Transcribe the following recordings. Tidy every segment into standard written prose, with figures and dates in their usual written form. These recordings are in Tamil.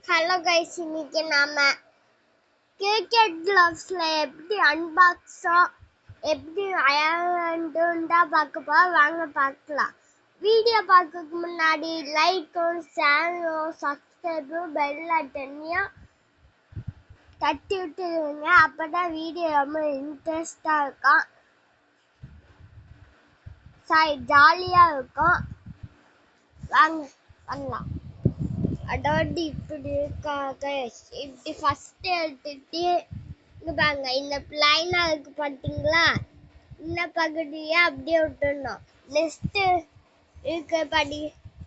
ஹலோ கைஸ், இன்னைக்கு நாம கிரிக்கெட் கிளவ்ஸ்ல எப்படி அன்பாக்ஸா எப்படி விளையாண்டுண்டா பார்க்க போறோம். வாங்க பார்க்கலாம். வீடியோ பார்க்கறதுக்கு முன்னாடி லைக்கும் ஷேரும் சப்ஸ்கிரைபும் பெல் பட்டனையும் தட்டி விட்டுருங்க. அப்பதான் வீடியோ ரொம்ப இன்ட்ரெஸ்டா இருக்கும், ஜாலியா இருக்கும். வாங்க பண்ணலாம். அதாவது இப்படி இருக்காங்க. இப்படி ஃபர்ஸ்ட் எடுத்துட்டு இங்க பாருங்க, இந்த பிளைனா இருக்கு பாத்தீங்களா, இந்த பகுதியை அப்படியே விட்டுடணும். நெக்ஸ்ட் இருக்க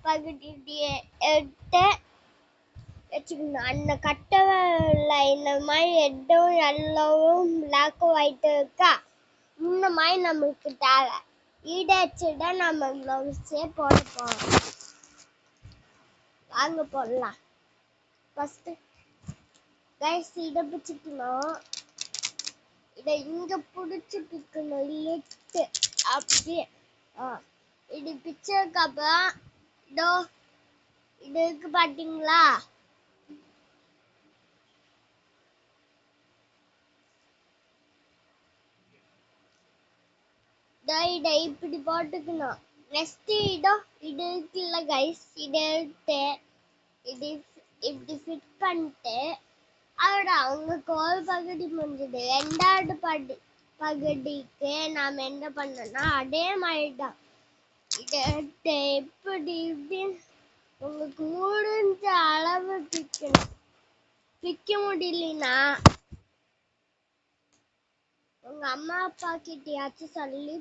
பகுதியை எடுத்து வச்சுக்கணும். அந்த கட்டை இந்த மாதிரி ரெட்டும் எல்லோவும் பிளாக்கும் ஒயிட் இருக்கா, இந்த மாதிரி நம்மளுக்கு தேவை. இதை வச்சுதான் நம்ம க்ளவுஸே போட போறோம். வாங்க போடலாம். ஃபர்ஸ்ட் கைஸ், இதை பிடிச்சிக்கணும். இதை இங்க பிடிச்சி பிக்கணும், லிட்டு அப்படியே. இது பிச்சருக்கு அப்புறம் இதோ இது இருக்கு பாத்தீங்களா, இதை இப்படி போட்டுக்கணும். நெக்ஸ்ட் இதோ இது இருக்குல்ல கைஸ், இதை எடுத்து இது இப்படி ஃபிட் பண்ணிட்டு அவங்களுக்கு ஒரு பகுதி முடிஞ்சது. ரெண்டாவது பகுதிக்கு நாம என்ன பண்ணோம்னா அதே மாதிரிதான் இதை எடுத்து எப்படி இப்படி உங்களுக்கு முடிஞ்ச அளவு பிக்கணும். பிக்க முடியலனா உங்க அம்மா அப்பா கிட்டயாச்சும் சொல்லி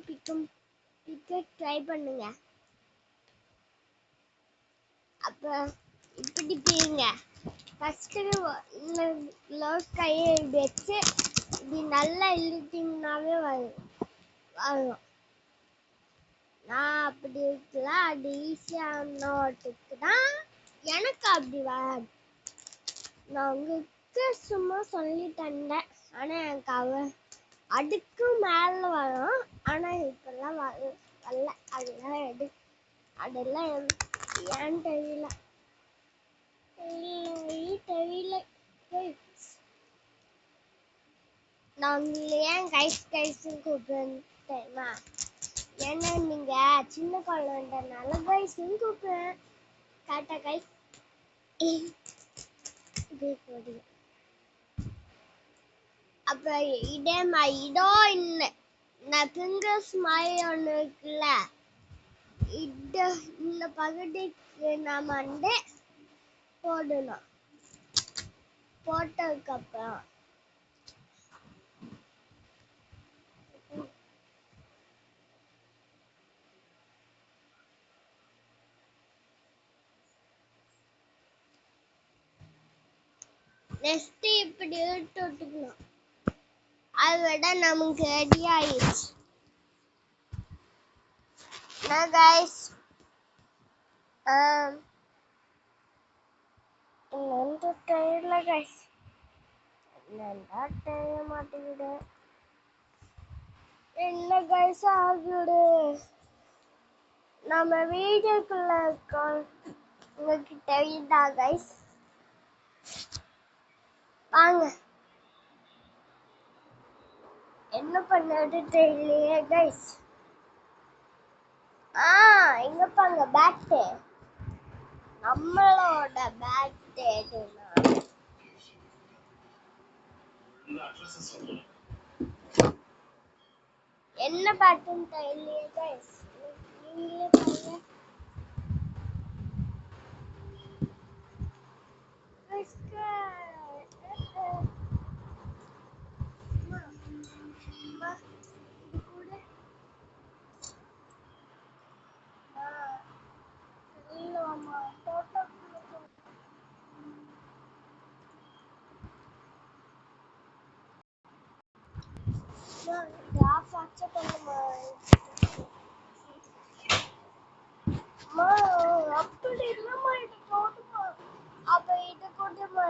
பிக்க ட்ரை பண்ணுங்க. அப்ப இப்படி பிரிங்க. ஃபர்ஸ்ட் க்ளவுஸ் கையை வச்சு இப்படி நல்லா இழுத்தீங்கன்னாவே வரும். நான் அப்படி இருக்கல, அது ஈஸியானதுக்கு தான் எனக்கு அப்படி வராது. நான் உங்களுக்கு சும்மா சொல்லி தந்தேன். ஆனா எனக்கு அதுக்கு மேல வரும். ஆனா இப்பெல்லாம் வரல. அதெல்லாம் ஏன் தெரியல. நான் ஏன் கைஸ்ன்னு கூப்பிடுறேன் தெரியுமா? ஏன்னா நீங்க சின்ன குழந்தைனால கைஸ்ன்னு கூப்பிடுறேன். Tata guys. அப்ப இதே மாதிரி இதோ இந்த ஃபிங்கர்ஸ் மாதிரி ஒண்ணு இருக்குல்ல, இந்த பகுதிக்கு நாம போடணும். போட்டதுக்கு அப்புறம் நெக்ஸ்ட் இப்படி இழுத்து விட்டுக்கணும். அதை விட நமக்கு ரெடி ஆயிடுச்சு. கைஸ், தெரியல கைஸ், தெரிய மாட்டேங்குது. என்ன கைஸ் ஆகுது? நம்ம வீடியோக்குள்ள இருக்கோம். உங்களுக்கு தெரியுதா கைஸ்? வாங்க, என்ன பண்ணது தெரியலையே கைஸ். எங்க பாங்க பேட்டு, நம்மளோட பேட்டு என்ன பேட்டுன்னு தெரியலையே கைஸ். நீங்களே பாருங்க. அப்படி இல்லம்மா, இது போட்டுமா. அப்ப இது போட்டுமா.